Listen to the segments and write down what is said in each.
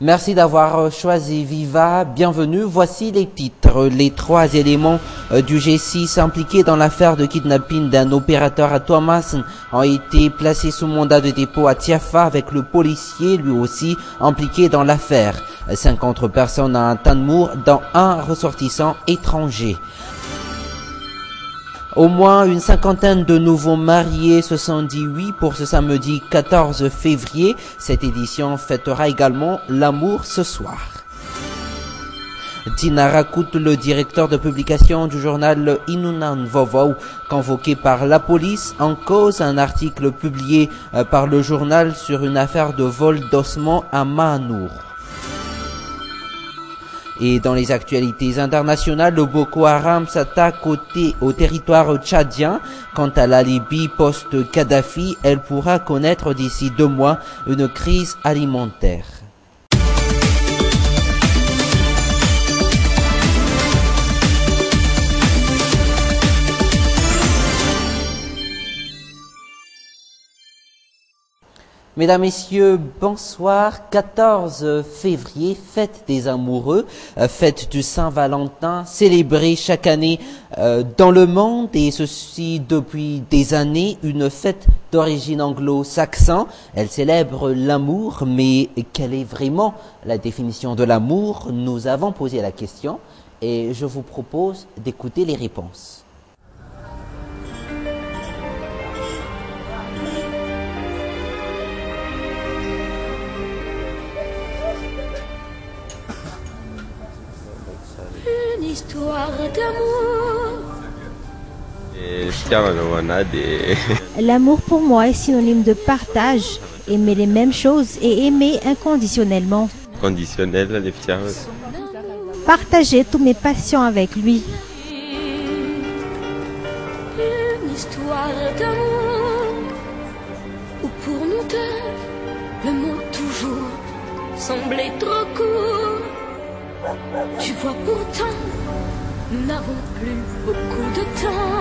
Merci d'avoir choisi Viva. Bienvenue. Voici les titres. Les 3 éléments du G6 impliqués dans l'affaire de kidnapping d'un opérateur à Thomas ont été placés sous mandat de dépôt à Tiafa avec le policier lui aussi impliqué dans l'affaire. 50 personnes à Tanmour, dont un ressortissant étranger. Au moins une cinquantaine de nouveaux mariés se sont dit oui pour ce samedi 14 février. Cette édition fêtera également l'amour ce soir. Dina Rakout, le directeur de publication du journal Inunan Vovou, convoqué par la police, en cause un article publié par le journal sur une affaire de vol d'ossements à Mahanour. Et dans les actualités internationales, le Boko Haram s'attaque au territoire tchadien. Quant à la Libye post-Kadhafi, elle pourra connaître d'ici 2 mois une crise alimentaire. Mesdames, Messieurs, bonsoir. 14 février, fête des amoureux, fête du Saint-Valentin, célébrée chaque année dans le monde, et ceci depuis des années, une fête d'origine anglo-saxon. Elle célèbre l'amour, mais quelle est vraiment la définition de l'amour? Nous avons posé la question et je vous propose d'écouter les réponses. Histoire d'amour. L'amour pour moi est synonyme de partage, aimer les mêmes choses et aimer inconditionnellement. Partager tous mes passions avec lui. Une histoire d'amour où pour nous deux, le mot toujours semblait trop court. Tu vois pourtant, nous n'avons plus beaucoup de temps.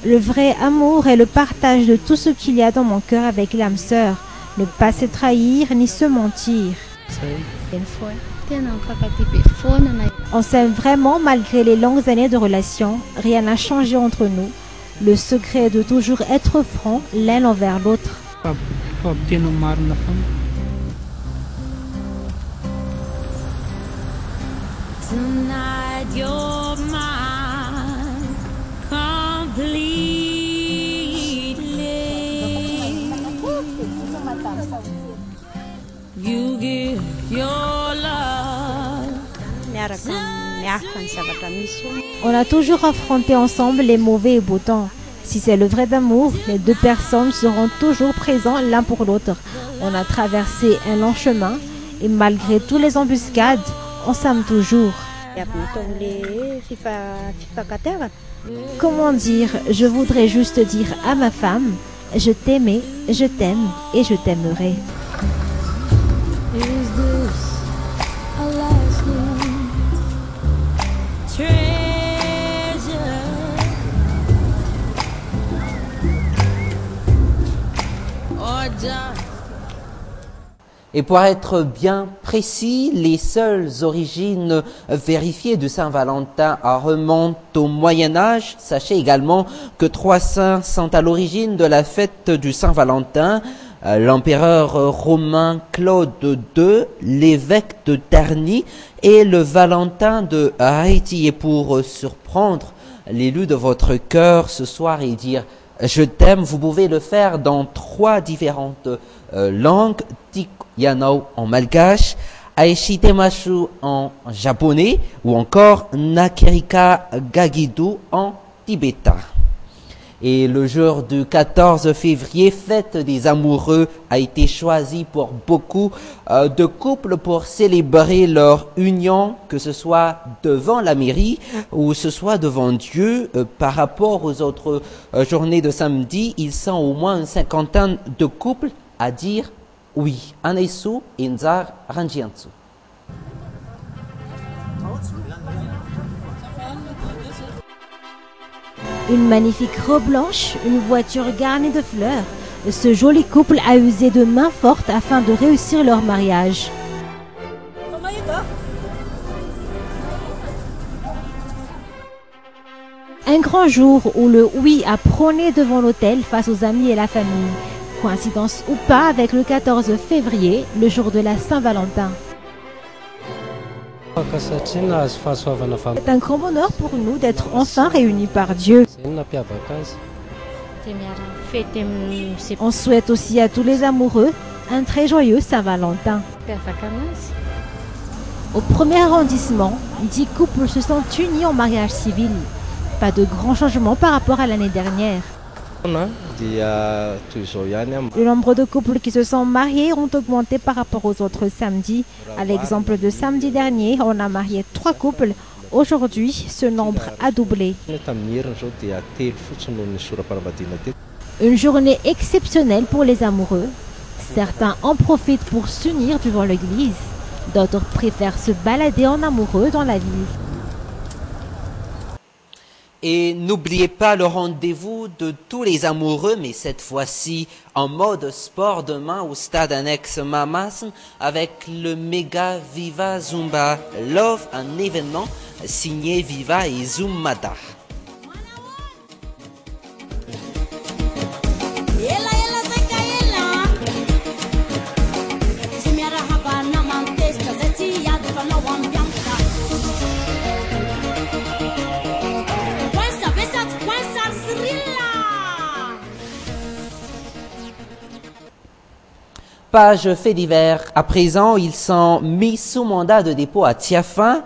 Le vrai amour est le partage de tout ce qu'il y a dans mon cœur avec l'âme sœur. Ne pas se trahir ni se mentir. On s'aime vraiment malgré les longues années de relation. Rien n'a changé entre nous. Le secret est de toujours être franc l'un envers l'autre. Tonight you're mine completely. You give your love. On a toujours affronté ensemble les mauvais et beaux temps. Si c'est le vrai amour, les 2 personnes seront toujours présents l'un pour l'autre. On a traversé un long chemin et malgré toutes les embuscades, on s'aime toujours. Comment dire? Je voudrais juste dire à ma femme, je t'aimais, je t'aime et je t'aimerai. Is this a lasting treasure? Or just Et pour être bien précis, les seules origines vérifiées de Saint-Valentin remontent au Moyen-Âge. Sachez également que 3 saints sont à l'origine de la fête du Saint-Valentin. L'empereur romain Claude II, l'évêque de Terni et le Valentin de Haïti. Et pour surprendre l'élu de votre cœur ce soir et dire « Je t'aime », vous pouvez le faire dans 3 différentes langues. Yanao en malgache, Aishitemasu en japonais ou encore Nakerika Gagidu en tibétain. Et le jour du 14 février, fête des amoureux, a été choisi pour beaucoup de couples pour célébrer leur union, que ce soit devant la mairie ou ce soit devant Dieu. Par rapport aux autres journées de samedi, ils sont au moins une cinquantaine de couples à dire oui, Anesu Inzar Ranjiansu. Une magnifique robe blanche, une voiture garnie de fleurs. Ce joli couple a usé de main forte afin de réussir leur mariage. Un grand jour où le oui a prôné devant l'autel face aux amis et la famille. Coïncidence ou pas avec le 14 février, le jour de la Saint-Valentin. C'est un grand bonheur pour nous d'être enfin réunis par Dieu. On souhaite aussi à tous les amoureux un très joyeux Saint-Valentin. Au premier arrondissement, 10 couples se sont unis en mariage civil. Pas de grands changements par rapport à l'année dernière. Le nombre de couples qui se sont mariés ont augmenté par rapport aux autres samedis. À l'exemple de samedi dernier, on a marié 3 couples. Aujourd'hui, ce nombre a doublé. Une journée exceptionnelle pour les amoureux. Certains en profitent pour s'unir devant l'église. D'autres préfèrent se balader en amoureux dans la ville. Et n'oubliez pas le rendez-vous de tous les amoureux, mais cette fois-ci en mode sport demain au stade annexe Mamas avec le méga Viva Zumba Love, un événement signé Viva et Zumbada. Page fait divers. À présent, ils sont mis sous mandat de dépôt à Tiafin.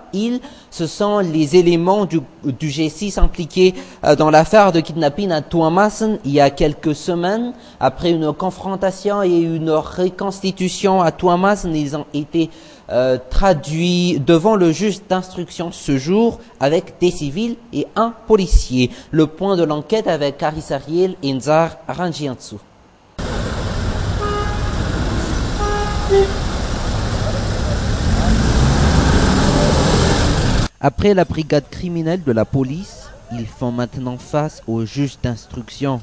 Ce sont les éléments du G6 impliqués dans l'affaire de kidnapping à Tuamasin il y a quelques semaines. Après une confrontation et une reconstitution à Tuamasin, ils ont été traduits devant le juge d'instruction ce jour avec des civils et un policier. Le point de l'enquête avec Karis Ariel et Nzar Ranjiansu. Après la brigade criminelle de la police, ils font maintenant face au juge d'instruction.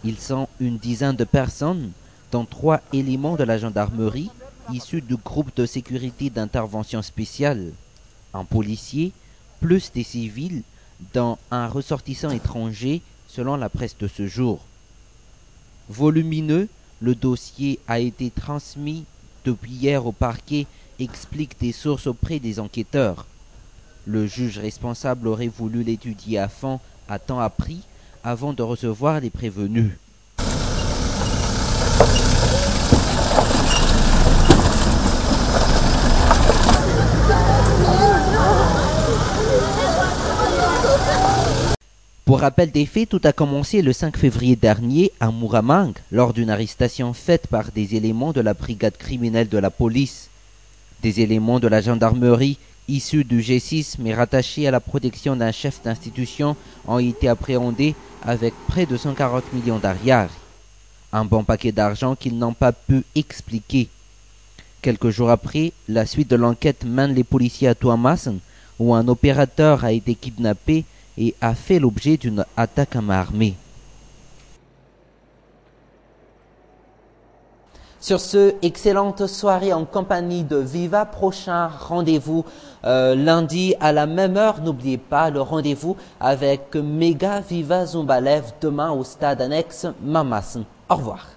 Ils sont une dizaine de personnes, dont 3 éléments de la gendarmerie, issus du groupe de sécurité d'intervention spéciale. Un policier, plus des civils, dont un ressortissant étranger, selon la presse de ce jour. Volumineux, le dossier a été transmis depuis hier au parquet, expliquent des sources auprès des enquêteurs. Le juge responsable aurait voulu l'étudier à fond, à temps appris, avant de recevoir les prévenus. Pour rappel des faits, tout a commencé le 5 février dernier à Muramang, lors d'une arrestation faite par des éléments de la brigade criminelle de la police. Des éléments de la gendarmerie, issus du G6 mais rattachés à la protection d'un chef d'institution, ont été appréhendés avec près de 140 millions d'ariari. Un bon paquet d'argent qu'ils n'ont pas pu expliquer. Quelques jours après, la suite de l'enquête mène les policiers à Tuamasin, où un opérateur a été kidnappé et a fait l'objet d'une attaque à main armée. Sur ce, excellente soirée en compagnie de Viva. Prochain rendez-vous lundi à la même heure. N'oubliez pas le rendez-vous avec Méga Viva Zumbalev demain au stade annexe Mamas. Au revoir.